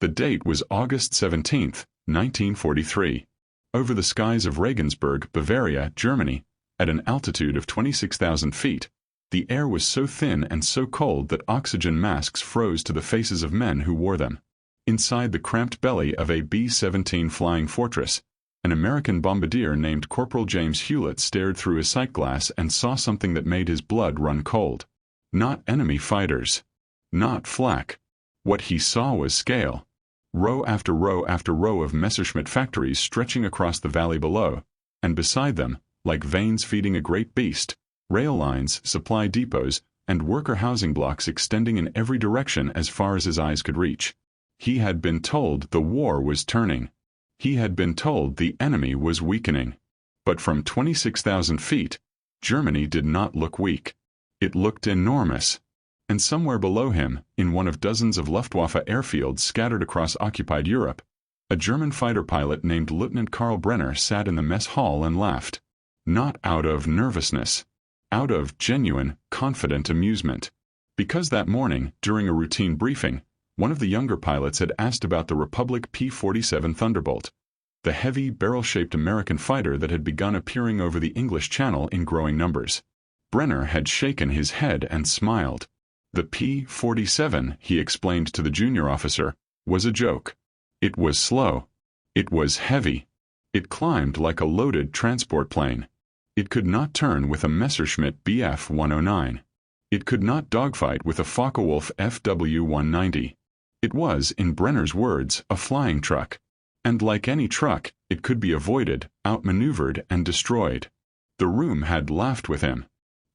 The date was August 17, 1943. Over the skies of Regensburg, Bavaria, Germany, at an altitude of 26,000 feet, the air was so thin and so cold that oxygen masks froze to the faces of men who wore them. Inside the cramped belly of a B-17 Flying Fortress, an American bombardier named Corporal James Hewlett stared through his sight glass and saw something that made his blood run cold. Not enemy fighters. Not flak. What he saw was scale. Row after row after row of Messerschmitt factories stretching across the valley below, and beside them, like veins feeding a great beast, rail lines, supply depots, and worker housing blocks extending in every direction as far as his eyes could reach. He had been told the war was turning. He had been told the enemy was weakening. But from 26,000 feet, Germany did not look weak. It looked enormous. And somewhere below him, in one of dozens of Luftwaffe airfields scattered across occupied Europe, a German fighter pilot named Lieutenant Karl Brenner sat in the mess hall and laughed. Not out of nervousness. Out of genuine, confident amusement. Because that morning, during a routine briefing, one of the younger pilots had asked about the Republic P-47 Thunderbolt, the heavy, barrel-shaped American fighter that had begun appearing over the English Channel in growing numbers. Brenner had shaken his head and smiled. The P-47, he explained to the junior officer, was a joke. It was slow. It was heavy. It climbed like a loaded transport plane. It could not turn with a Messerschmitt Bf 109. It could not dogfight with a Focke-Wulf Fw 190. It was, in Brenner's words, a flying truck. And like any truck, it could be avoided, outmaneuvered, and destroyed. The room had laughed with him.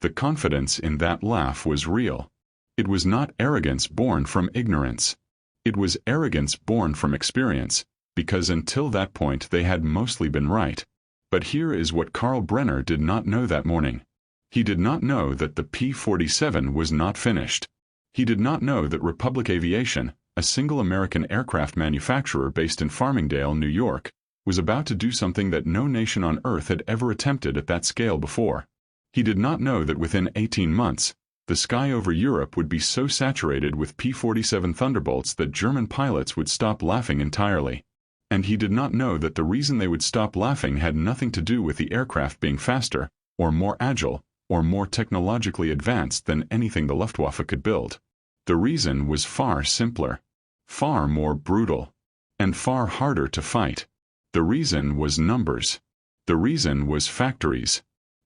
The confidence in that laugh was real. It was not arrogance born from ignorance. It was arrogance born from experience, because until that point they had mostly been right. But here is what Karl Brenner did not know that morning. He did not know that the P-47 was not finished. He did not know that Republic Aviation, a single American aircraft manufacturer based in Farmingdale, New York, was about to do something that no nation on earth had ever attempted at that scale before. He did not know that within 18 months, the sky over Europe would be so saturated with P-47 Thunderbolts that German pilots would stop laughing entirely. And he did not know that the reason they would stop laughing had nothing to do with the aircraft being faster, or more agile, or more technologically advanced than anything the Luftwaffe could build. The reason was far simpler, far more brutal, and far harder to fight. The reason was numbers. The reason was factories.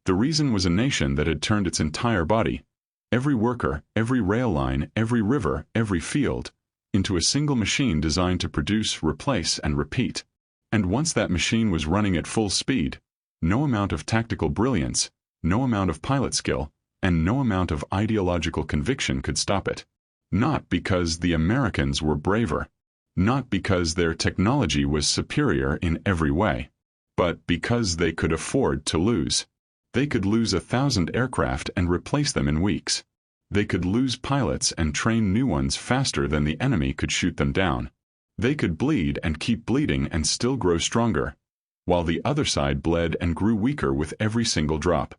The reason was a nation that had turned its entire body, every worker, every rail line, every river, every field, into a single machine designed to produce, replace, and repeat. And once that machine was running at full speed, no amount of tactical brilliance, no amount of pilot skill, and no amount of ideological conviction could stop it. Not because the Americans were braver, not because their technology was superior in every way, but because they could afford to lose. They could lose 1,000 aircraft and replace them in weeks. They could lose pilots and train new ones faster than the enemy could shoot them down. They could bleed and keep bleeding and still grow stronger, while the other side bled and grew weaker with every single drop.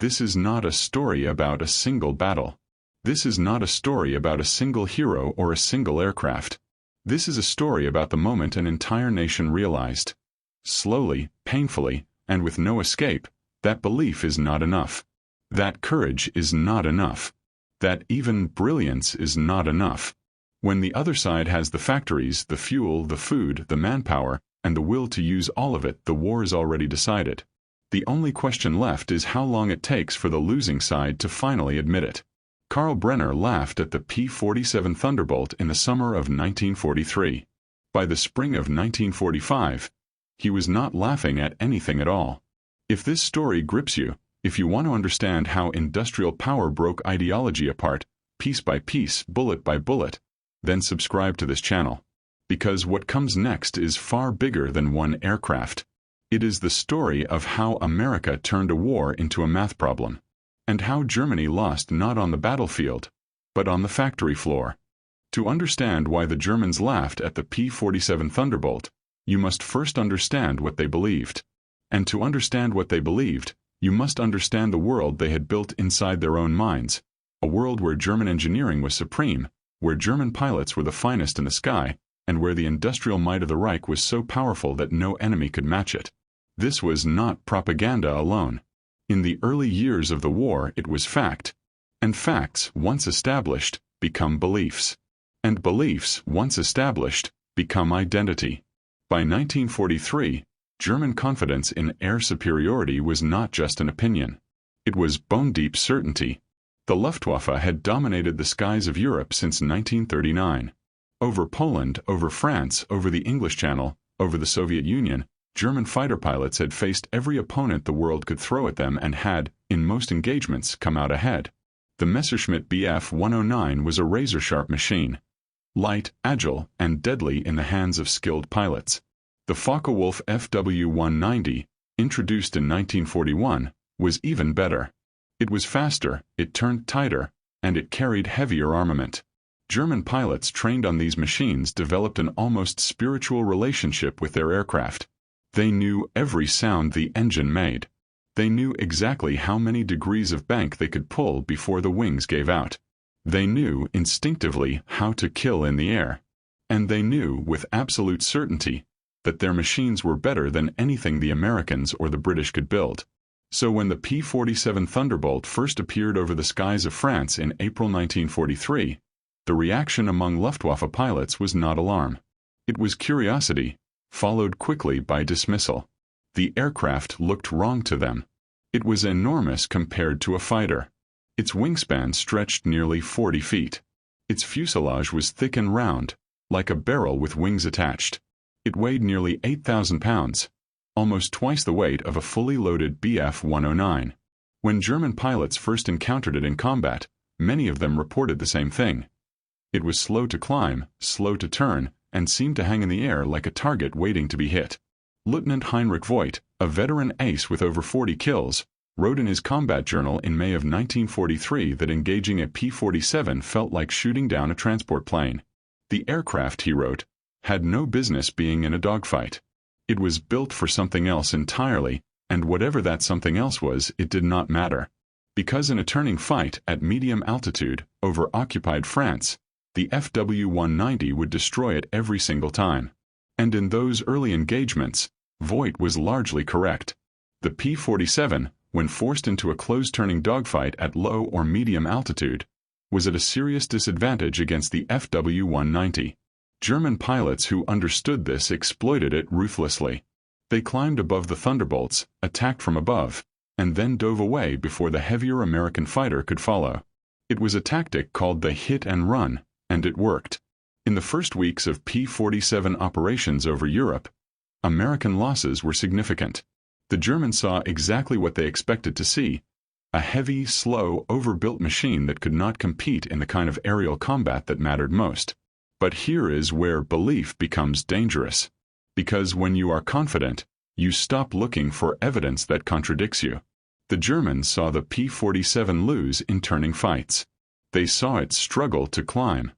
This is not a story about a single battle. This is not a story about a single hero or a single aircraft. This is a story about the moment an entire nation realized, slowly, painfully, and with no escape, that belief is not enough. That courage is not enough. That even brilliance is not enough. When the other side has the factories, the fuel, the food, the manpower, and the will to use all of it, the war is already decided. The only question left is how long it takes for the losing side to finally admit it. Karl Brenner laughed at the P-47 Thunderbolt in the summer of 1943. By the spring of 1945, he was not laughing at anything at all. If this story grips you, if you want to understand how industrial power broke ideology apart, piece by piece, bullet by bullet, then subscribe to this channel. Because what comes next is far bigger than one aircraft. It is the story of how America turned a war into a math problem, and how Germany lost not on the battlefield, but on the factory floor. To understand why the Germans laughed at the P-47 Thunderbolt, you must first understand what they believed. And to understand what they believed, you must understand the world they had built inside their own minds, a world where German engineering was supreme, where German pilots were the finest in the sky, and where the industrial might of the Reich was so powerful that no enemy could match it. This was not propaganda alone. In the early years of the war it was fact, and facts, once established, become beliefs. And beliefs, once established, become identity. By 1943, German confidence in air superiority was not just an opinion. It was bone-deep certainty. The Luftwaffe had dominated the skies of Europe since 1939. Over Poland, over France, over the English Channel, over the Soviet Union, German fighter pilots had faced every opponent the world could throw at them and had, in most engagements, come out ahead. The Messerschmitt Bf 109 was a razor-sharp machine. Light, agile, and deadly in the hands of skilled pilots. The Focke-Wulf Fw 190, introduced in 1941, was even better. It was faster, it turned tighter, and it carried heavier armament. German pilots trained on these machines developed an almost spiritual relationship with their aircraft. They knew every sound the engine made. They knew exactly how many degrees of bank they could pull before the wings gave out. They knew instinctively how to kill in the air. And they knew with absolute certainty that their machines were better than anything the Americans or the British could build. So when the P-47 Thunderbolt first appeared over the skies of France in April 1943, the reaction among Luftwaffe pilots was not alarm. It was curiosity, followed quickly by dismissal. The aircraft looked wrong to them. It was enormous compared to a fighter. Its wingspan stretched nearly 40 feet. Its fuselage was thick and round, like a barrel with wings attached. It weighed nearly 8,000 pounds, almost twice the weight of a fully loaded Bf 109. When German pilots first encountered it in combat, many of them reported the same thing. It was slow to climb, slow to turn, and seemed to hang in the air like a target waiting to be hit. Lieutenant Heinrich Voigt, a veteran ace with over 40 kills, wrote in his combat journal in May of 1943 that engaging a P-47 felt like shooting down a transport plane. The aircraft, he wrote, had no business being in a dogfight. It was built for something else entirely, and whatever that something else was, it did not matter. Because in a turning fight at medium altitude over occupied France, the Fw-190 would destroy it every single time. And in those early engagements, Voigt was largely correct. The P-47, when forced into a close-turning dogfight at low or medium altitude, was at a serious disadvantage against the Fw-190. German pilots who understood this exploited it ruthlessly. They climbed above the Thunderbolts, attacked from above, and then dove away before the heavier American fighter could follow. It was a tactic called the hit and run, and it worked. In the first weeks of P-47 operations over Europe, American losses were significant. The Germans saw exactly what they expected to see: a heavy, slow, overbuilt machine that could not compete in the kind of aerial combat that mattered most. But here is where belief becomes dangerous. Because when you are confident, you stop looking for evidence that contradicts you. The Germans saw the P-47 lose in turning fights. They saw it struggle to climb.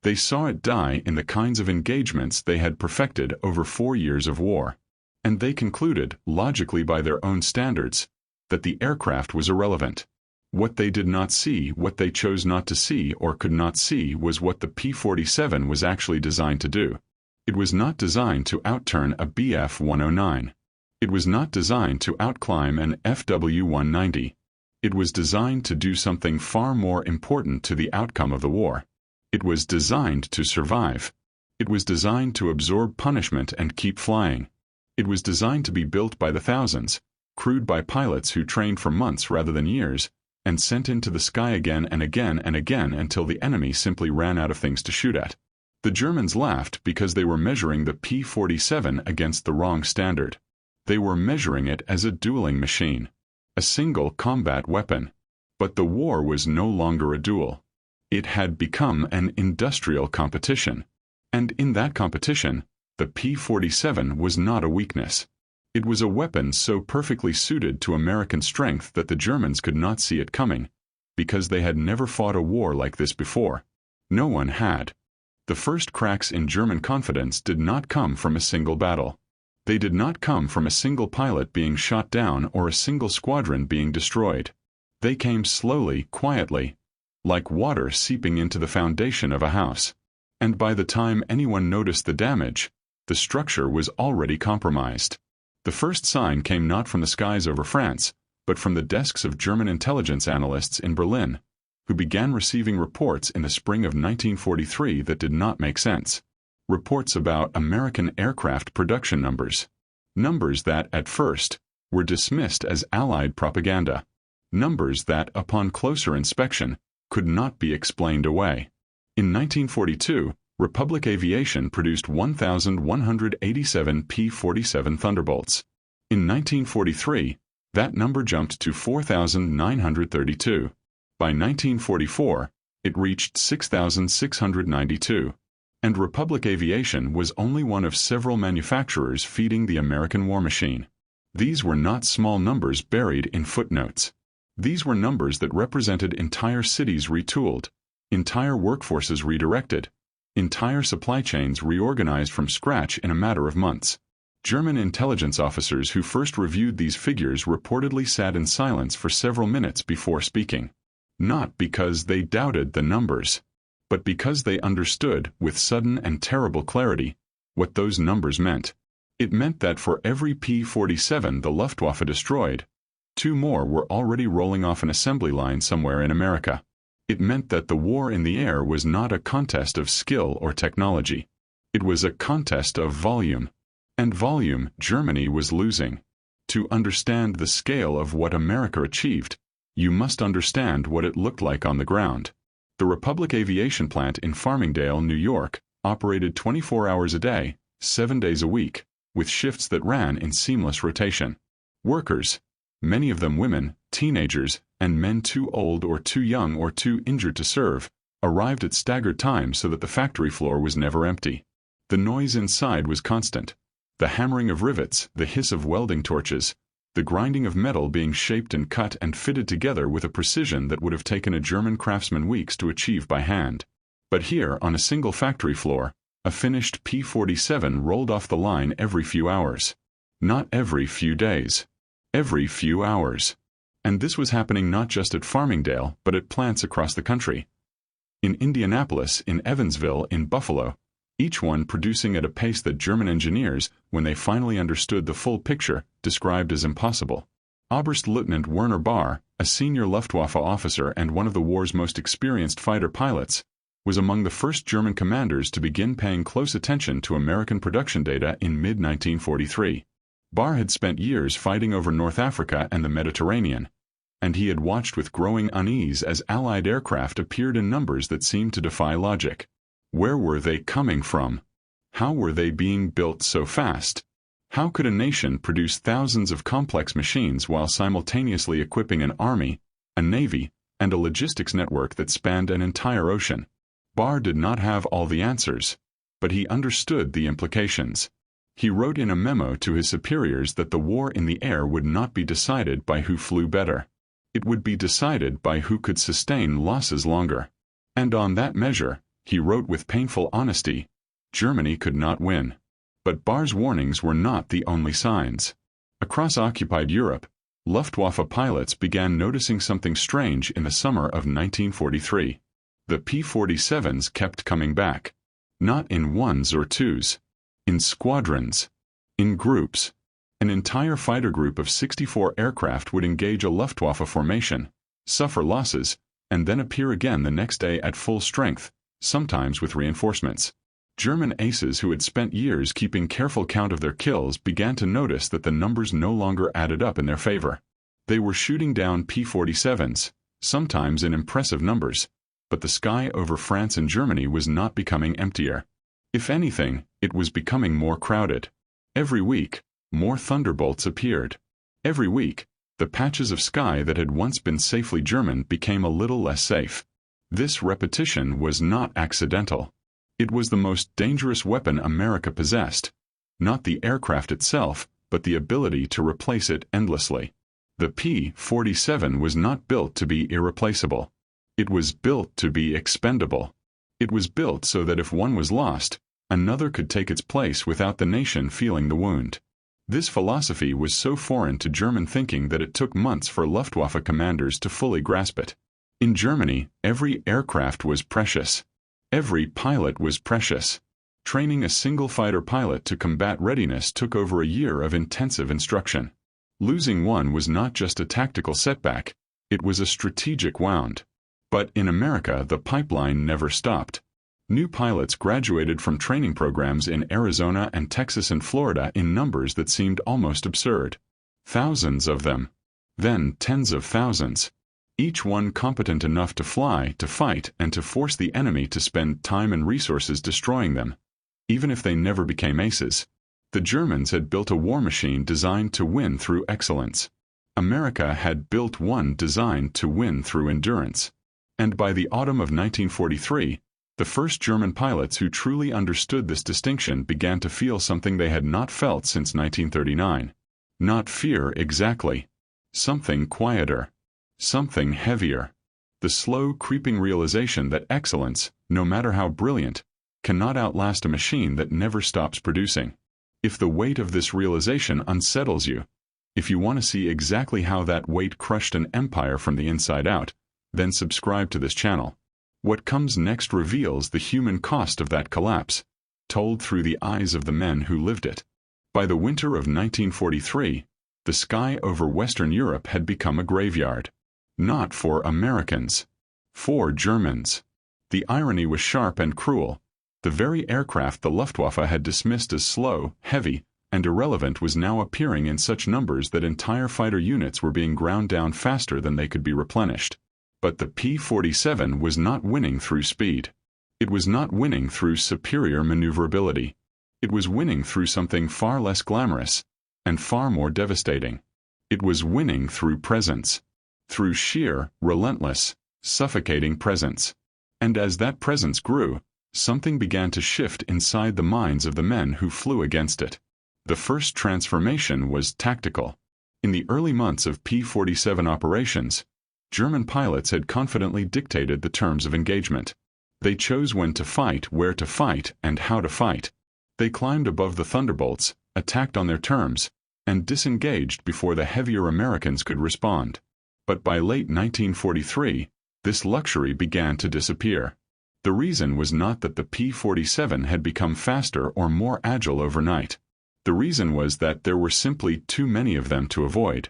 They saw it die in the kinds of engagements they had perfected over 4 years of war. And they concluded, logically by their own standards, that the aircraft was irrelevant. What they did not see, what they chose not to see or could not see, was what the P-47 was actually designed to do. It was not designed to outturn a Bf 109. It was not designed to outclimb an Fw 190. It was designed to do something far more important to the outcome of the war. It was designed to survive. It was designed to absorb punishment and keep flying. It was designed to be built by the thousands, crewed by pilots who trained for months rather than years, and sent into the sky again and again and again until the enemy simply ran out of things to shoot at. The Germans laughed because they were measuring the P-47 against the wrong standard. They were measuring it as a dueling machine, a single combat weapon. But the war was no longer a duel. It had become an industrial competition. And in that competition, the P-47 was not a weakness. It was a weapon so perfectly suited to American strength that the Germans could not see it coming, because they had never fought a war like this before. No one had. The first cracks in German confidence did not come from a single battle. They did not come from a single pilot being shot down or a single squadron being destroyed. They came slowly, quietly, like water seeping into the foundation of a house. And by the time anyone noticed the damage, the structure was already compromised. The first sign came not from the skies over France, but from the desks of German intelligence analysts in Berlin, who began receiving reports in the spring of 1943 that did not make sense. Reports about American aircraft production numbers. Numbers that, at first, were dismissed as Allied propaganda. Numbers that, upon closer inspection, could not be explained away. In 1942, Republic Aviation produced 1,187 P-47 Thunderbolts. In 1943, that number jumped to 4,932. By 1944, it reached 6,692. And Republic Aviation was only one of several manufacturers feeding the American war machine. These were not small numbers buried in footnotes. These were numbers that represented entire cities retooled, entire workforces redirected, entire supply chains reorganized from scratch in a matter of months. German intelligence officers who first reviewed these figures reportedly sat in silence for several minutes before speaking. Not because they doubted the numbers, but because they understood, with sudden and terrible clarity, what those numbers meant. It meant that for every P-47 the Luftwaffe destroyed, 2 more were already rolling off an assembly line somewhere in America. It meant that the war in the air was not a contest of skill or technology. It was a contest of volume. And volume Germany was losing. To understand the scale of what America achieved, you must understand what it looked like on the ground. The Republic Aviation Plant in Farmingdale, New York, operated 24 hours a day, 7 days a week, with shifts that ran in seamless rotation. Workers, many of them women, teenagers, and men too old or too young or too injured to serve, arrived at staggered times so that the factory floor was never empty. The noise inside was constant. The hammering of rivets, the hiss of welding torches, the grinding of metal being shaped and cut and fitted together with a precision that would have taken a German craftsman weeks to achieve by hand. But here, on a single factory floor, a finished P-47 rolled off the line every few hours. Not every few days. Every few hours. And this was happening not just at Farmingdale, but at plants across the country. In Indianapolis, in Evansville, in Buffalo, each one producing at a pace that German engineers, when they finally understood the full picture, described as impossible. Oberstleutnant Werner Bahr, a senior Luftwaffe officer and one of the war's most experienced fighter pilots, was among the first German commanders to begin paying close attention to American production data in mid-1943. Bahr had spent years fighting over North Africa and the Mediterranean, and he had watched with growing unease as Allied aircraft appeared in numbers that seemed to defy logic. Where were they coming from? How were they being built so fast? How could a nation produce thousands of complex machines while simultaneously equipping an army, a navy, and a logistics network that spanned an entire ocean? Bahr did not have all the answers, but he understood the implications. He wrote in a memo to his superiors that the war in the air would not be decided by who flew better. It would be decided by who could sustain losses longer. And on that measure, he wrote with painful honesty, Germany could not win. But Bahr's warnings were not the only signs. Across occupied Europe, Luftwaffe pilots began noticing something strange in the summer of 1943. The P-47s kept coming back. Not in ones or twos. In squadrons. In groups. An entire fighter group of 64 aircraft would engage a Luftwaffe formation, suffer losses, and then appear again the next day at full strength, sometimes with reinforcements. German aces who had spent years keeping careful count of their kills began to notice that the numbers no longer added up in their favor. They were shooting down P-47s, sometimes in impressive numbers, but the sky over France and Germany was not becoming emptier. If anything, it was becoming more crowded. Every week, more Thunderbolts appeared. Every week, the patches of sky that had once been safely German became a little less safe. This repetition was not accidental. It was the most dangerous weapon America possessed. Not the aircraft itself, but the ability to replace it endlessly. The P-47 was not built to be irreplaceable. It was built to be expendable. It was built so that if one was lost, another could take its place without the nation feeling the wound. This philosophy was so foreign to German thinking that it took months for Luftwaffe commanders to fully grasp it. In Germany, every aircraft was precious. Every pilot was precious. Training a single fighter pilot to combat readiness took over a year of intensive instruction. Losing one was not just a tactical setback, it was a strategic wound. But in America, the pipeline never stopped. New pilots graduated from training programs in Arizona and Texas and Florida in numbers that seemed almost absurd. Thousands of them. Then tens of thousands. Each one competent enough to fly, to fight, and to force the enemy to spend time and resources destroying them. Even if they never became aces. The Germans had built a war machine designed to win through excellence. America had built one designed to win through endurance. And by the autumn of 1943, the first German pilots who truly understood this distinction began to feel something they had not felt since 1939. Not fear exactly. Something quieter. Something heavier. The slow, creeping realization that excellence, no matter how brilliant, cannot outlast a machine that never stops producing. If the weight of this realization unsettles you, if you want to see exactly how that weight crushed an empire from the inside out, then subscribe to this channel. What comes next reveals the human cost of that collapse, told through the eyes of the men who lived it. By the winter of 1943, the sky over Western Europe had become a graveyard. Not for Americans. For Germans. The irony was sharp and cruel. The very aircraft the Luftwaffe had dismissed as slow, heavy, and irrelevant was now appearing in such numbers that entire fighter units were being ground down faster than they could be replenished. But the P-47 was not winning through speed. It was not winning through superior maneuverability. It was winning through something far less glamorous, and far more devastating. It was winning through presence. Through sheer, relentless, suffocating presence. And as that presence grew, something began to shift inside the minds of the men who flew against it. The first transformation was tactical. In the early months of P-47 operations, German pilots had confidently dictated the terms of engagement. They chose when to fight, where to fight, and how to fight. They climbed above the Thunderbolts, attacked on their terms, and disengaged before the heavier Americans could respond. But by late 1943, this luxury began to disappear. The reason was not that the P-47 had become faster or more agile overnight. The reason was that there were simply too many of them to avoid.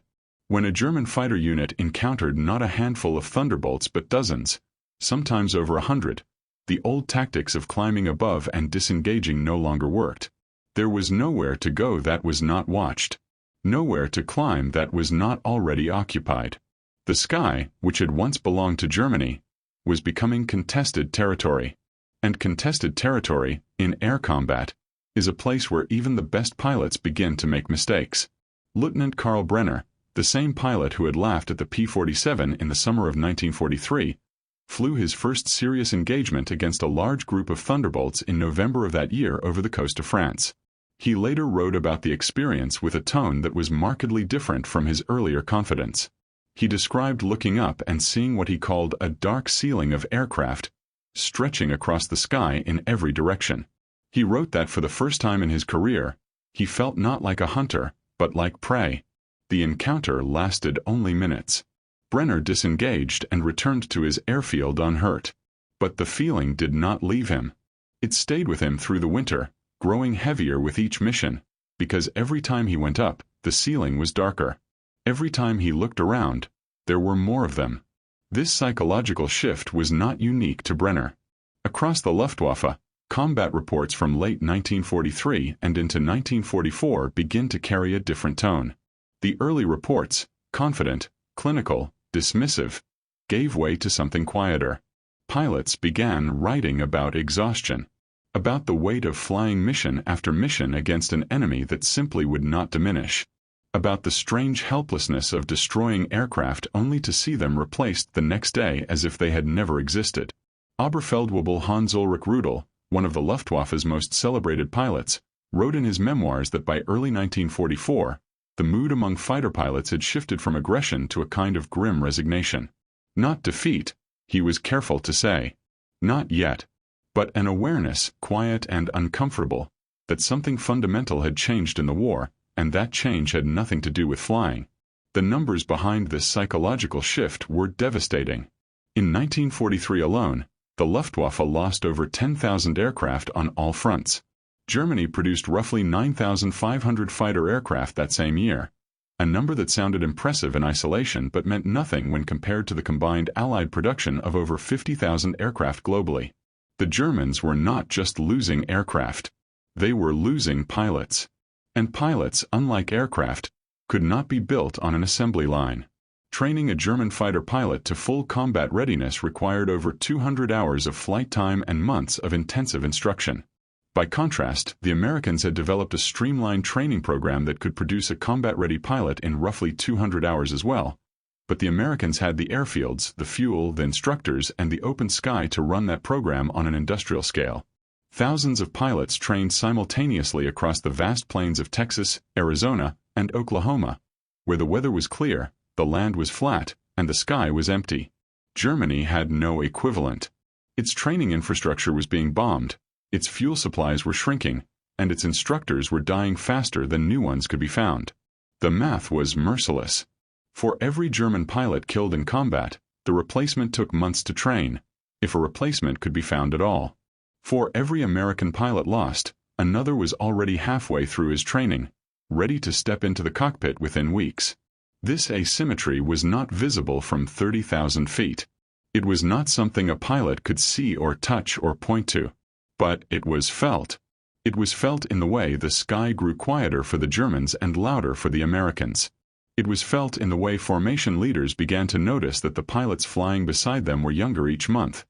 When a German fighter unit encountered not a handful of Thunderbolts but dozens, sometimes over 100, the old tactics of climbing above and disengaging no longer worked. There was nowhere to go that was not watched. Nowhere to climb that was not already occupied. The sky, which had once belonged to Germany, was becoming contested territory. And contested territory, in air combat, is a place where even the best pilots begin to make mistakes. Lieutenant Karl Brenner, the same pilot who had laughed at the P-47 in the summer of 1943, flew his first serious engagement against a large group of Thunderbolts in November of that year over the coast of France. He later wrote about the experience with a tone that was markedly different from his earlier confidence. He described looking up and seeing what he called a dark ceiling of aircraft, stretching across the sky in every direction. He wrote that for the first time in his career, he felt not like a hunter, but like prey. The encounter lasted only minutes. Brenner disengaged and returned to his airfield unhurt. But the feeling did not leave him. It stayed with him through the winter, growing heavier with each mission, because every time he went up, the ceiling was darker. Every time he looked around, there were more of them. This psychological shift was not unique to Brenner. Across the Luftwaffe, combat reports from late 1943 and into 1944 begin to carry a different tone. The early reports, confident, clinical, dismissive, gave way to something quieter. Pilots began writing about exhaustion, about the weight of flying mission after mission against an enemy that simply would not diminish, about the strange helplessness of destroying aircraft only to see them replaced the next day as if they had never existed. Oberfeldwebel Hans-Ulrich Rudel, one of the Luftwaffe's most celebrated pilots, wrote in his memoirs that by early 1944, the mood among fighter pilots had shifted from aggression to a kind of grim resignation. Not defeat, he was careful to say. Not yet. But an awareness, quiet and uncomfortable, that something fundamental had changed in the war, and that change had nothing to do with flying. The numbers behind this psychological shift were devastating. In 1943 alone, The Luftwaffe lost over 10,000 aircraft on all fronts. Germany produced roughly 9,500 fighter aircraft that same year, a number that sounded impressive in isolation but meant nothing when compared to the combined Allied production of over 50,000 aircraft globally. The Germans were not just losing aircraft. They were losing pilots. And pilots, unlike aircraft, could not be built on an assembly line. Training a German fighter pilot to full combat readiness required over 200 hours of flight time and months of intensive instruction. By contrast, the Americans had developed a streamlined training program that could produce a combat-ready pilot in roughly 200 hours as well, but the Americans had the airfields, the fuel, the instructors, and the open sky to run that program on an industrial scale. Thousands of pilots trained simultaneously across the vast plains of Texas, Arizona, and Oklahoma, where the weather was clear, the land was flat, and the sky was empty. Germany had no equivalent. Its training infrastructure was being bombed, its fuel supplies were shrinking, and its instructors were dying faster than new ones could be found. The math was merciless. For every German pilot killed in combat, the replacement took months to train, if a replacement could be found at all. For every American pilot lost, another was already halfway through his training, ready to step into the cockpit within weeks. This asymmetry was not visible from 30,000 feet. It was not something a pilot could see or touch or point to. But it was felt. It was felt in the way the sky grew quieter for the Germans and louder for the Americans. It was felt in the way formation leaders began to notice that the pilots flying beside them were younger each month,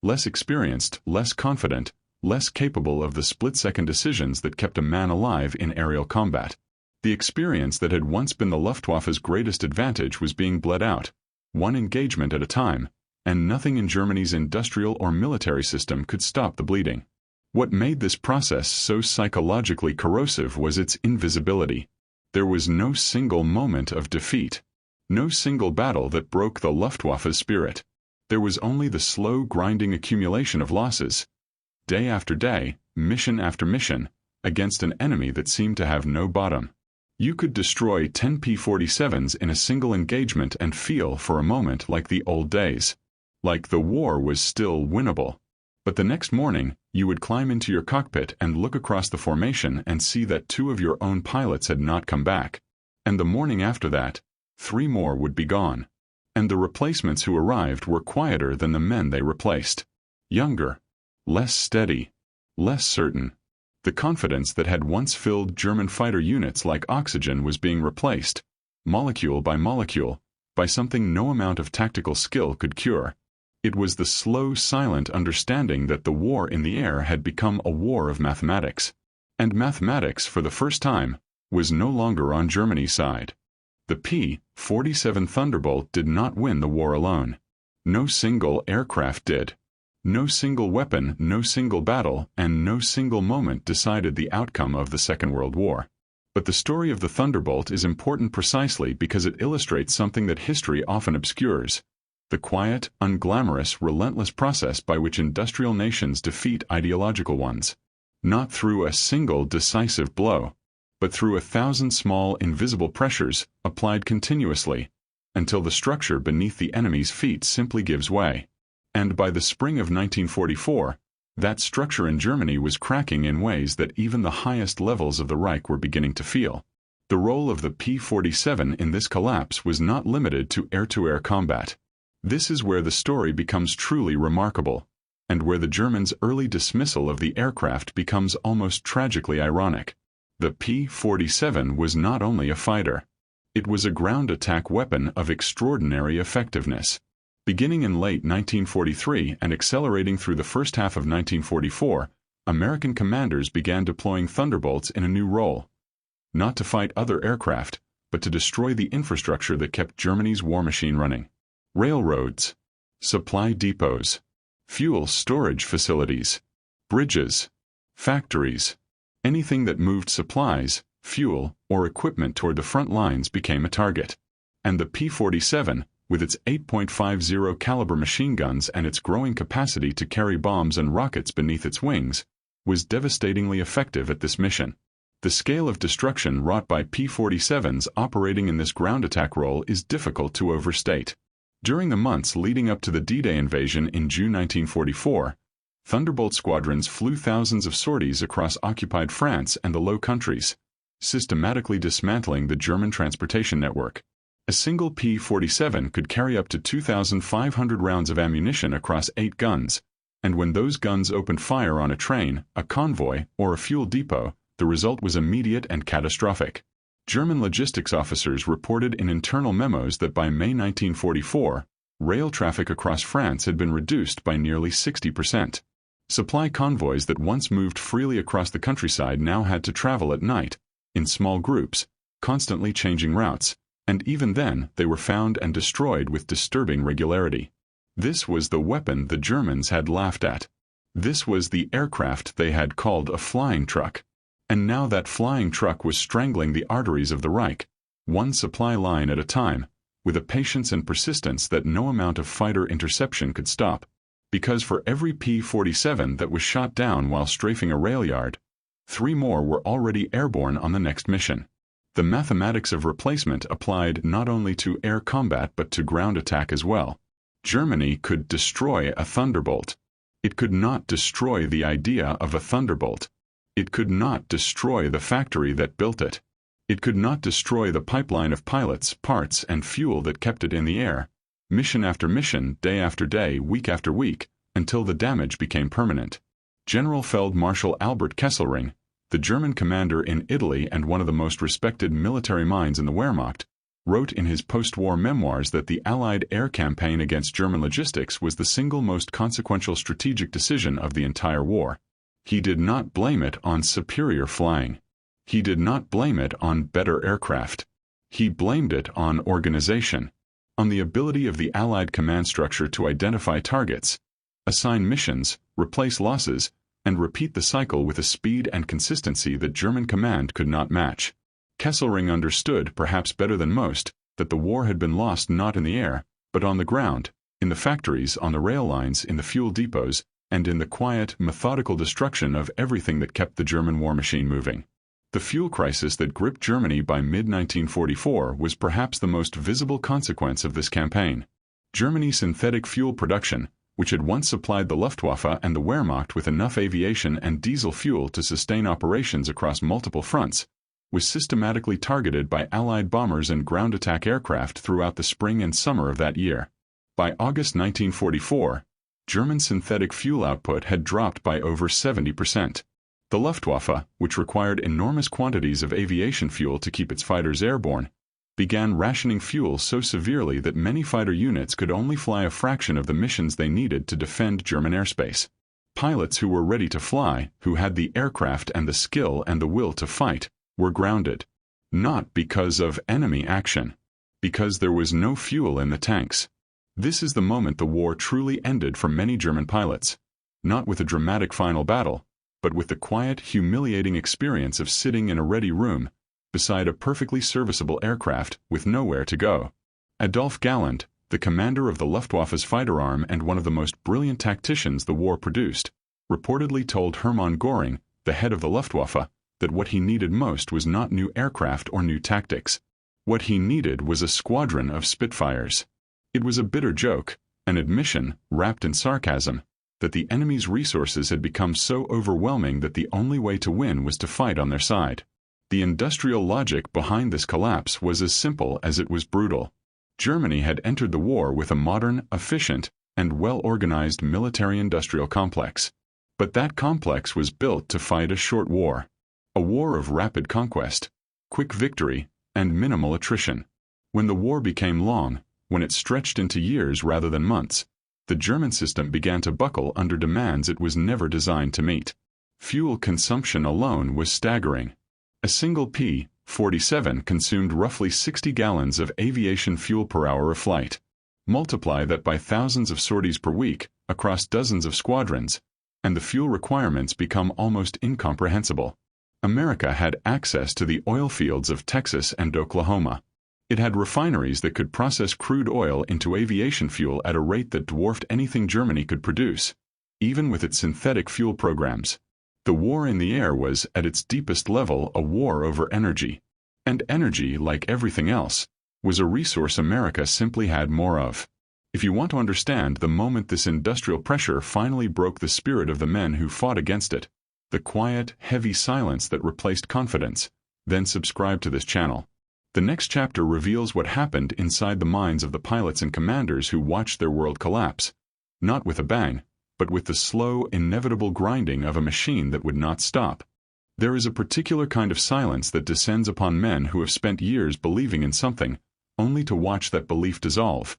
less experienced, less confident, less capable of the split-second decisions that kept a man alive in aerial combat. The experience that had once been the Luftwaffe's greatest advantage was being bled out, one engagement at a time, and nothing in Germany's industrial or military system could stop the bleeding. What made this process so psychologically corrosive was its invisibility. There was no single moment of defeat, no single battle that broke the Luftwaffe's spirit. There was only the slow, grinding accumulation of losses, day after day, mission after mission, against an enemy that seemed to have no bottom. You could destroy 10 P-47s in a single engagement and feel for a moment like the old days, like the war was still winnable. But the next morning, you would climb into your cockpit and look across the formation and see that 2 of your own pilots had not come back. And the morning after that, 3 more would be gone. And the replacements who arrived were quieter than the men they replaced. Younger, less steady, less certain. The confidence that had once filled German fighter units like oxygen was being replaced, molecule by molecule, by something no amount of tactical skill could cure. It was the slow, silent understanding that the war in the air had become a war of mathematics. And mathematics, for the first time, was no longer on Germany's side. The P-47 Thunderbolt did not win the war alone. No single aircraft did. No single weapon, no single battle, and no single moment decided the outcome of the Second World War. But the story of the Thunderbolt is important precisely because it illustrates something that history often obscures: the quiet, unglamorous, relentless process by which industrial nations defeat ideological ones. Not through a single decisive blow, but through 1,000 small, invisible pressures, applied continuously, until the structure beneath the enemy's feet simply gives way. And by the spring of 1944, that structure in Germany was cracking in ways that even the highest levels of the Reich were beginning to feel. The role of the P-47 in this collapse was not limited to air-to-air combat. This is where the story becomes truly remarkable, and where the Germans' early dismissal of the aircraft becomes almost tragically ironic. The P-47 was not only a fighter. It was a ground attack weapon of extraordinary effectiveness. Beginning in late 1943 and accelerating through the first half of 1944, American commanders began deploying Thunderbolts in a new role. Not to fight other aircraft, but to destroy the infrastructure that kept Germany's war machine running. Railroads, supply depots, fuel storage facilities, bridges, factories. Anything that moved supplies, fuel, or equipment toward the front lines became a target. And the P-47, with its 8.50 caliber machine guns and its growing capacity to carry bombs and rockets beneath its wings, was devastatingly effective at this mission. The scale of destruction wrought by P-47s operating in this ground attack role is difficult to overstate. During the months leading up to the D-Day invasion in June 1944, Thunderbolt squadrons flew thousands of sorties across occupied France and the Low Countries, systematically dismantling the German transportation network. A single P-47 could carry up to 2,500 rounds of ammunition across 8 guns, and when those guns opened fire on a train, a convoy, or a fuel depot, the result was immediate and catastrophic. German logistics officers reported in internal memos that by May 1944, rail traffic across France had been reduced by nearly 60%. Supply convoys that once moved freely across the countryside now had to travel at night, in small groups, constantly changing routes, and even then they were found and destroyed with disturbing regularity. This was the weapon the Germans had laughed at. This was the aircraft they had called a flying truck. And now that flying truck was strangling the arteries of the Reich, one supply line at a time, with a patience and persistence that no amount of fighter interception could stop. Because for every P-47 that was shot down while strafing a rail yard, 3 more were already airborne on the next mission. The mathematics of replacement applied not only to air combat but to ground attack as well. Germany could destroy a Thunderbolt. It could not destroy the idea of a Thunderbolt. It could not destroy the factory that built it. It could not destroy the pipeline of pilots, parts, and fuel that kept it in the air, mission after mission, day after day, week after week, until the damage became permanent. General Feldmarschall Albert Kesselring, the German commander in Italy and one of the most respected military minds in the Wehrmacht, wrote in his post-war memoirs that the Allied air campaign against German logistics was the single most consequential strategic decision of the entire war. He did not blame it on superior flying. He did not blame it on better aircraft. He blamed it on organization, on the ability of the Allied command structure to identify targets, assign missions, replace losses, and repeat the cycle with a speed and consistency that German command could not match. Kesselring understood, perhaps better than most, that the war had been lost not in the air, but on the ground, in the factories, on the rail lines, in the fuel depots, and in the quiet, methodical destruction of everything that kept the German war machine moving. The fuel crisis that gripped Germany by mid-1944 was perhaps the most visible consequence of this campaign. Germany's synthetic fuel production, which had once supplied the Luftwaffe and the Wehrmacht with enough aviation and diesel fuel to sustain operations across multiple fronts, was systematically targeted by Allied bombers and ground attack aircraft throughout the spring and summer of that year. By August 1944, German synthetic fuel output had dropped by over 70%. The Luftwaffe, which required enormous quantities of aviation fuel to keep its fighters airborne, began rationing fuel so severely that many fighter units could only fly a fraction of the missions they needed to defend German airspace. Pilots who were ready to fly, who had the aircraft and the skill and the will to fight, were grounded. Not because of enemy action. Because there was no fuel in the tanks. This is the moment the war truly ended for many German pilots. Not with a dramatic final battle, but with the quiet, humiliating experience of sitting in a ready room, beside a perfectly serviceable aircraft with nowhere to go. Adolf Galland, the commander of the Luftwaffe's fighter arm and one of the most brilliant tacticians the war produced, reportedly told Hermann Göring, the head of the Luftwaffe, that what he needed most was not new aircraft or new tactics. What he needed was a squadron of Spitfires. It was a bitter joke, an admission, wrapped in sarcasm, that the enemy's resources had become so overwhelming that the only way to win was to fight on their side. The industrial logic behind this collapse was as simple as it was brutal. Germany had entered the war with a modern, efficient, and well-organized military-industrial complex. But that complex was built to fight a short war. A war of rapid conquest, quick victory, and minimal attrition. When the war became long, when it stretched into years rather than months, the German system began to buckle under demands it was never designed to meet. Fuel consumption alone was staggering. A single P-47 consumed roughly 60 gallons of aviation fuel per hour of flight. Multiply that by thousands of sorties per week, across dozens of squadrons, and the fuel requirements become almost incomprehensible. America had access to the oil fields of Texas and Oklahoma. It had refineries that could process crude oil into aviation fuel at a rate that dwarfed anything Germany could produce, even with its synthetic fuel programs. The war in the air was, at its deepest level, a war over energy. And energy, like everything else, was a resource America simply had more of. If you want to understand the moment this industrial pressure finally broke the spirit of the men who fought against it, the quiet, heavy silence that replaced confidence, then subscribe to this channel. The next chapter reveals what happened inside the minds of the pilots and commanders who watched their world collapse, not with a bang, but with the slow, inevitable grinding of a machine that would not stop. There is a particular kind of silence that descends upon men who have spent years believing in something, only to watch that belief dissolve,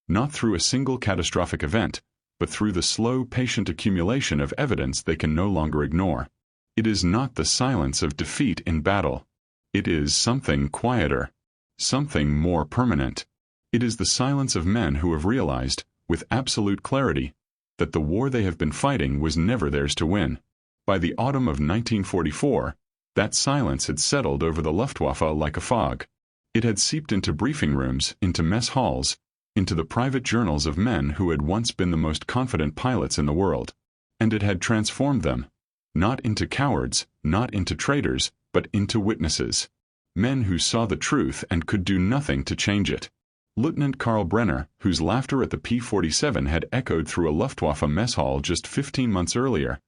not through a single catastrophic event, but through the slow, patient accumulation of evidence they can no longer ignore. It is not the silence of defeat in battle. It is something quieter, something more permanent. It is the silence of men who have realized, with absolute clarity, that the war they have been fighting was never theirs to win. By the autumn of 1944, that silence had settled over the Luftwaffe like a fog. It had seeped into briefing rooms, into mess halls, into the private journals of men who had once been the most confident pilots in the world. And it had transformed them, not into cowards, not into traitors, but into witnesses. Men who saw the truth and could do nothing to change it. Lieutenant Karl Brenner, whose laughter at the P-47 had echoed through a Luftwaffe mess hall just 15 months earlier,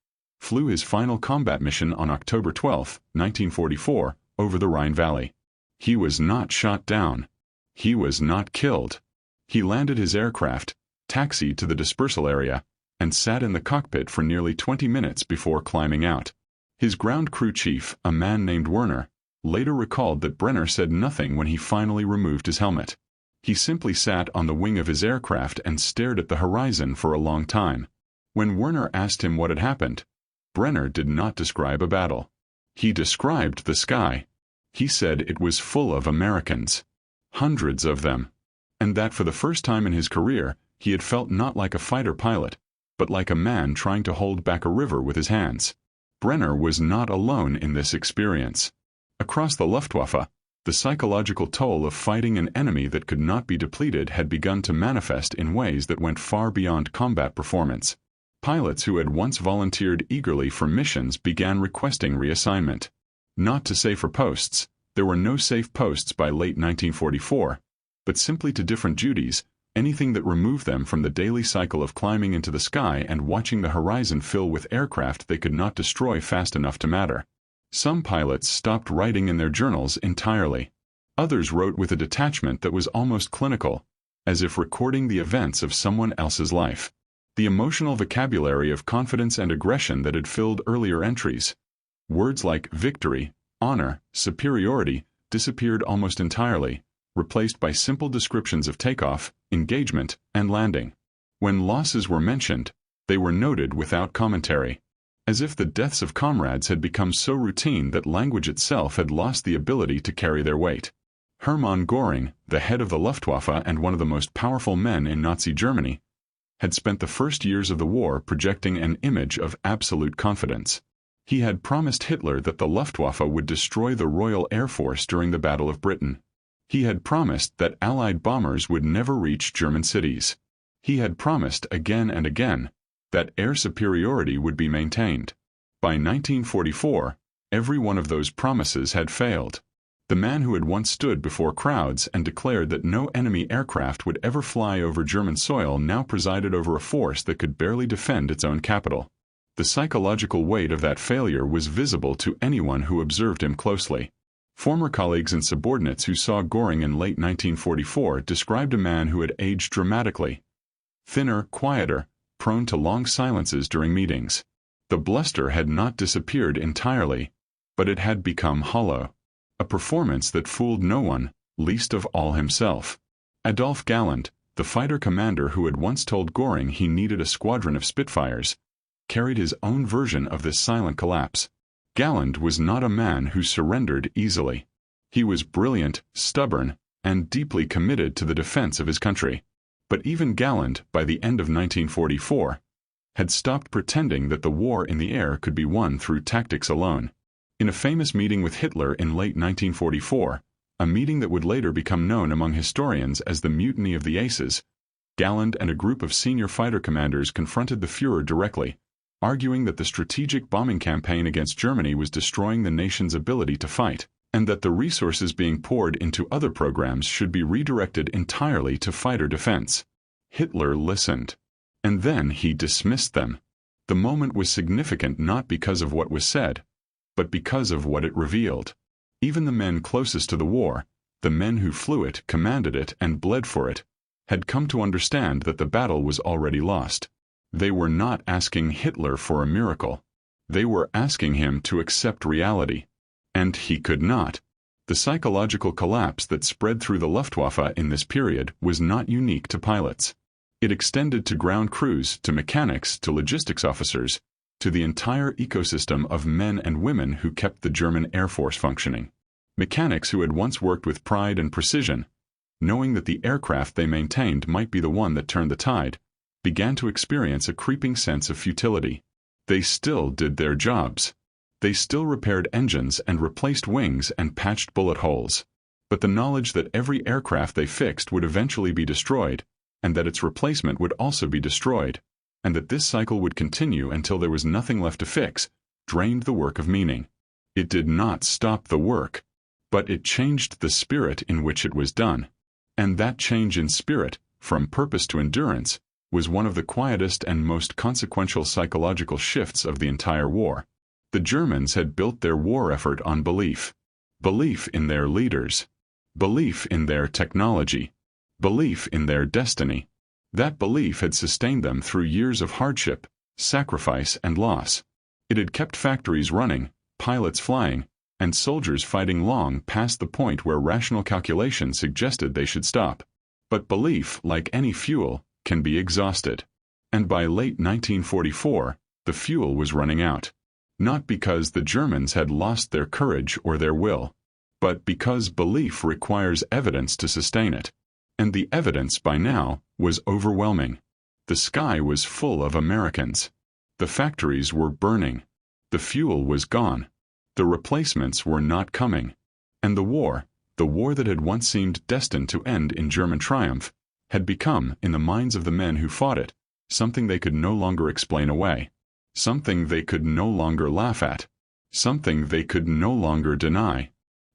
flew his final combat mission on October 12, 1944, over the Rhine Valley. He was not shot down. He was not killed. He landed his aircraft, taxied to the dispersal area, and sat in the cockpit for nearly 20 minutes before climbing out. His ground crew chief, a man named Werner, later recalled that Brenner said nothing when he finally removed his helmet. He simply sat on the wing of his aircraft and stared at the horizon for a long time. When Werner asked him what had happened, Brenner did not describe a battle. He described the sky. He said it was full of Americans. Hundreds of them. And that for the first time in his career, he had felt not like a fighter pilot, but like a man trying to hold back a river with his hands. Brenner was not alone in this experience. Across the Luftwaffe, the psychological toll of fighting an enemy that could not be depleted had begun to manifest in ways that went far beyond combat performance. Pilots who had once volunteered eagerly for missions began requesting reassignment. Not to safer posts, there were no safe posts by late 1944, but simply to different duties, anything that removed them from the daily cycle of climbing into the sky and watching the horizon fill with aircraft they could not destroy fast enough to matter. Some pilots stopped writing in their journals entirely. Others wrote with a detachment that was almost clinical, as if recording the events of someone else's life. The emotional vocabulary of confidence and aggression that had filled earlier entries, words like victory, honor, superiority, disappeared almost entirely, replaced by simple descriptions of takeoff, engagement, and landing. When losses were mentioned, they were noted without commentary, as if the deaths of comrades had become so routine that language itself had lost the ability to carry their weight. Hermann Göring, the head of the Luftwaffe and one of the most powerful men in Nazi Germany, had spent the first years of the war projecting an image of absolute confidence. He had promised Hitler that the Luftwaffe would destroy the Royal Air Force during the Battle of Britain. He had promised that Allied bombers would never reach German cities. He had promised again and again that air superiority would be maintained. By 1944, every one of those promises had failed. The man who had once stood before crowds and declared that no enemy aircraft would ever fly over German soil now presided over a force that could barely defend its own capital. The psychological weight of that failure was visible to anyone who observed him closely. Former colleagues and subordinates who saw Göring in late 1944 described a man who had aged dramatically. Thinner, quieter, prone to long silences during meetings. The bluster had not disappeared entirely, but it had become hollow. A performance that fooled no one, least of all himself. Adolf Galland, the fighter commander who had once told Göring he needed a squadron of Spitfires, carried his own version of this silent collapse. Galland was not a man who surrendered easily. He was brilliant, stubborn, and deeply committed to the defense of his country. But even Galland, by the end of 1944, had stopped pretending that the war in the air could be won through tactics alone. In a famous meeting with Hitler in late 1944, a meeting that would later become known among historians as the Mutiny of the Aces, Galland and a group of senior fighter commanders confronted the Führer directly, arguing that the strategic bombing campaign against Germany was destroying the nation's ability to fight, and that the resources being poured into other programs should be redirected entirely to fighter defense. Hitler listened. And then he dismissed them. The moment was significant not because of what was said, but because of what it revealed. Even the men closest to the war, the men who flew it, commanded it, and bled for it, had come to understand that the battle was already lost. They were not asking Hitler for a miracle. They were asking him to accept reality. And he could not. The psychological collapse that spread through the Luftwaffe in this period was not unique to pilots. It extended to ground crews, to mechanics, to logistics officers, to the entire ecosystem of men and women who kept the German Air Force functioning. Mechanics who had once worked with pride and precision, knowing that the aircraft they maintained might be the one that turned the tide, began to experience a creeping sense of futility. They still did their jobs. They still repaired engines and replaced wings and patched bullet holes. But the knowledge that every aircraft they fixed would eventually be destroyed, and that its replacement would also be destroyed, and that this cycle would continue until there was nothing left to fix, drained the work of meaning. It did not stop the work, but it changed the spirit in which it was done. And that change in spirit, from purpose to endurance, was one of the quietest and most consequential psychological shifts of the entire war. The Germans had built their war effort on belief. Belief in their leaders. Belief in their technology. Belief in their destiny. That belief had sustained them through years of hardship, sacrifice, and loss. It had kept factories running, pilots flying, and soldiers fighting long past the point where rational calculation suggested they should stop. But belief, like any fuel, can be exhausted. And by late 1944, the fuel was running out. Not because the Germans had lost their courage or their will, but because belief requires evidence to sustain it. And the evidence, by now, was overwhelming. The sky was full of Americans. The factories were burning. The fuel was gone. The replacements were not coming. And the war that had once seemed destined to end in German triumph, had become, in the minds of the men who fought it, something they could no longer explain away. Something they could no longer laugh at. Something they could no longer deny.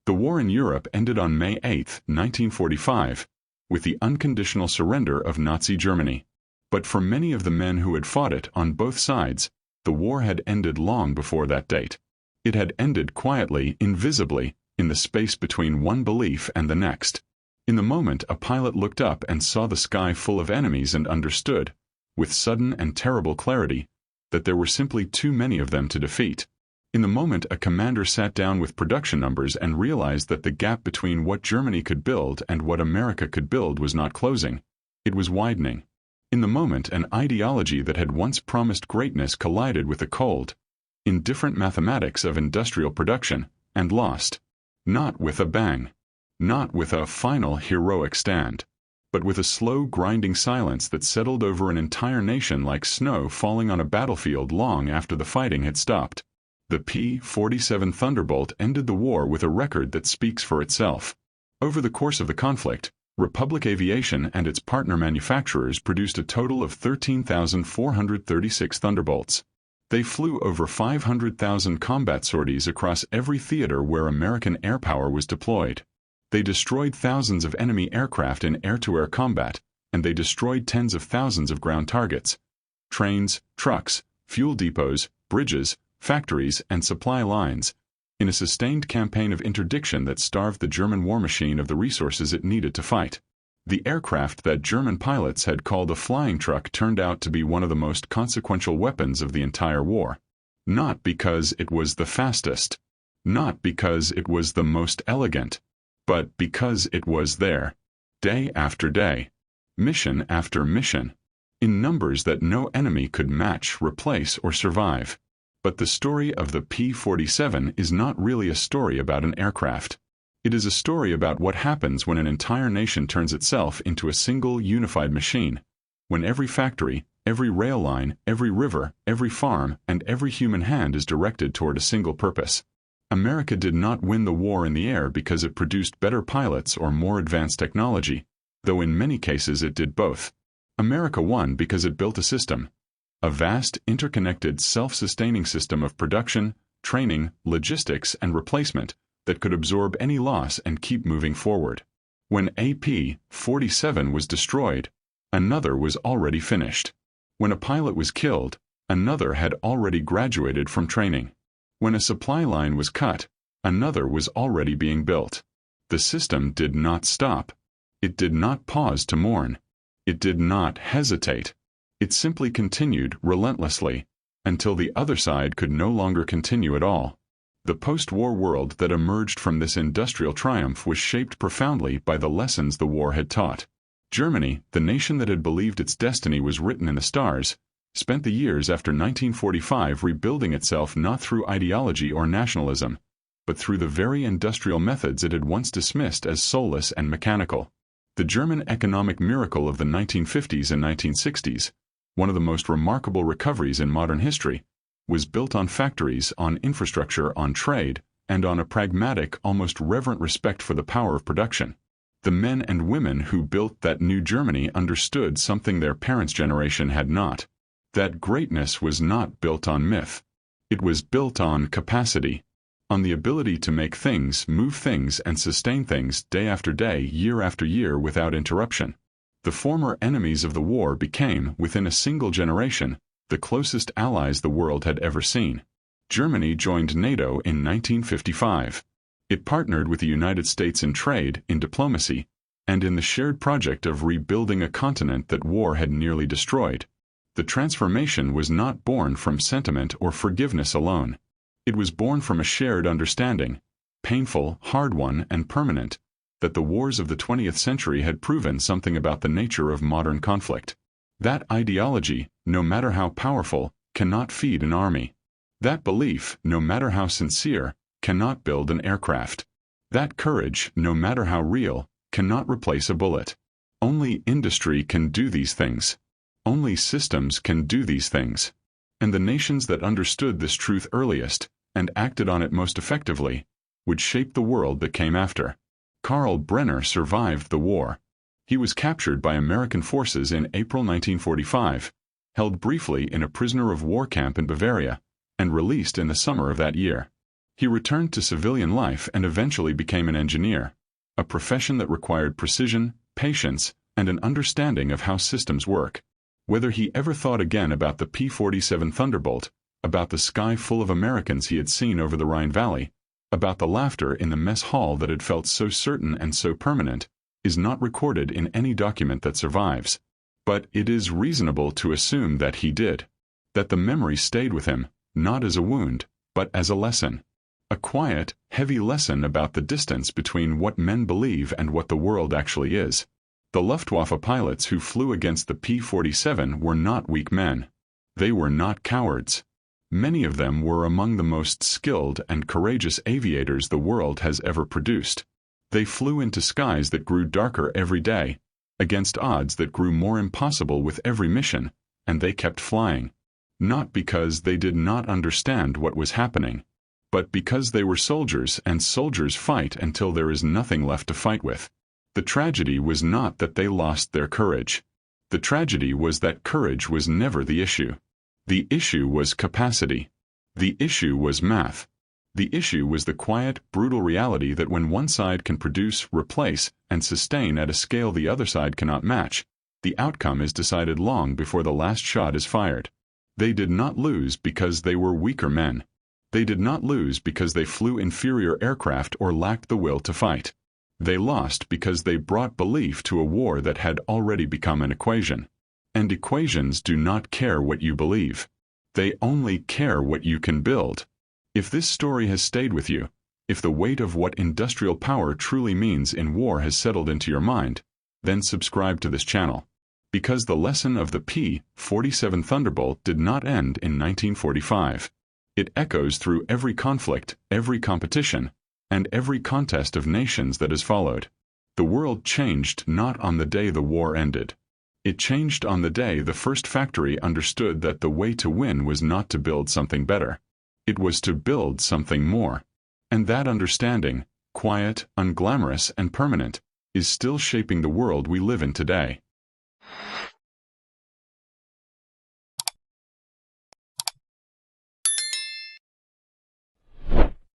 The war in Europe ended on May 8, 1945, with the unconditional surrender of Nazi Germany. But for many of the men who had fought it on both sides, the war had ended long before that date. It had ended quietly, invisibly, in the space between one belief and the next. In the moment a pilot looked up and saw the sky full of enemies and understood, with sudden and terrible clarity, that there were simply too many of them to defeat. In the moment a commander sat down with production numbers and realized that the gap between what Germany could build and what America could build was not closing. It was widening. In the moment an ideology that had once promised greatness collided with the cold, indifferent mathematics of industrial production, and lost. Not with a bang. Not with a final heroic stand, but with a slow grinding silence that settled over an entire nation like snow falling on a battlefield long after the fighting had stopped. The P-47 Thunderbolt ended the war with a record that speaks for itself. Over the course of the conflict, Republic Aviation and its partner manufacturers produced a total of 13,436 Thunderbolts. They flew over 500,000 combat sorties across every theater where American air power was deployed. They destroyed thousands of enemy aircraft in air-to-air combat, and they destroyed tens of thousands of ground targets. Trains, trucks, fuel depots, bridges, factories, and supply lines, in a sustained campaign of interdiction that starved the German war machine of the resources it needed to fight. The aircraft that German pilots had called a flying truck turned out to be one of the most consequential weapons of the entire war. Not because it was the fastest, not because it was the most elegant, but because it was there, day after day, mission after mission, in numbers that no enemy could match, replace, or survive. But the story of the P-47 is not really a story about an aircraft. It is a story about what happens when an entire nation turns itself into a single unified machine, when every factory, every rail line, every river, every farm, and every human hand is directed toward a single purpose. America did not win the war in the air because it produced better pilots or more advanced technology, though in many cases it did both. America won because it built a system, a vast, interconnected, self-sustaining system of production, training, logistics, and replacement that could absorb any loss and keep moving forward. When AP-47 was destroyed, another was already finished. When a pilot was killed, another had already graduated from training. When a supply line was cut, another was already being built. The system did not stop. It did not pause to mourn. It did not hesitate. It simply continued relentlessly, until the other side could no longer continue at all. The post-war world that emerged from this industrial triumph was shaped profoundly by the lessons the war had taught. Germany, the nation that had believed its destiny was written in the stars, spent the years after 1945 rebuilding itself not through ideology or nationalism, but through the very industrial methods it had once dismissed as soulless and mechanical. The German economic miracle of the 1950s and 1960s, one of the most remarkable recoveries in modern history, was built on factories, on infrastructure, on trade, and on a pragmatic, almost reverent respect for the power of production. The men and women who built that new Germany understood something their parents' generation had not. That greatness was not built on myth. It was built on capacity, on the ability to make things, move things, and sustain things day after day, year after year without interruption. The former enemies of the war became, within a single generation, the closest allies the world had ever seen. Germany joined NATO in 1955. It partnered with the United States in trade, in diplomacy, and in the shared project of rebuilding a continent that war had nearly destroyed. The transformation was not born from sentiment or forgiveness alone. It was born from a shared understanding, painful, hard-won, and permanent, that the wars of the 20th century had proven something about the nature of modern conflict. That ideology, no matter how powerful, cannot feed an army. That belief, no matter how sincere, cannot build an aircraft. That courage, no matter how real, cannot replace a bullet. Only industry can do these things. Only systems can do these things. And the nations that understood this truth earliest, and acted on it most effectively, would shape the world that came after. Karl Brenner survived the war. He was captured by American forces in April 1945, held briefly in a prisoner of war camp in Bavaria, and released in the summer of that year. He returned to civilian life and eventually became an engineer, a profession that required precision, patience, and an understanding of how systems work. Whether he ever thought again about the P-47 Thunderbolt, about the sky full of Americans he had seen over the Rhine Valley, about the laughter in the mess hall that had felt so certain and so permanent, is not recorded in any document that survives. But it is reasonable to assume that he did. That the memory stayed with him, not as a wound, but as a lesson. A quiet, heavy lesson about the distance between what men believe and what the world actually is. The Luftwaffe pilots who flew against the P-47 were not weak men. They were not cowards. Many of them were among the most skilled and courageous aviators the world has ever produced. They flew into skies that grew darker every day, against odds that grew more impossible with every mission, and they kept flying. Not because they did not understand what was happening, but because they were soldiers, and soldiers fight until there is nothing left to fight with. The tragedy was not that they lost their courage. The tragedy was that courage was never the issue. The issue was capacity. The issue was math. The issue was the quiet, brutal reality that when one side can produce, replace, and sustain at a scale the other side cannot match, the outcome is decided long before the last shot is fired. They did not lose because they were weaker men. They did not lose because they flew inferior aircraft or lacked the will to fight. They lost because they brought belief to a war that had already become an equation. And equations do not care what you believe. They only care what you can build. If this story has stayed with you, if the weight of what industrial power truly means in war has settled into your mind, then subscribe to this channel. Because the lesson of the P-47 Thunderbolt did not end in 1945. It echoes through every conflict, every competition, and every contest of nations that has followed. The world changed not on the day the war ended. It changed on the day the first factory understood that the way to win was not to build something better. It was to build something more. And that understanding, quiet, unglamorous, and permanent, is still shaping the world we live in today.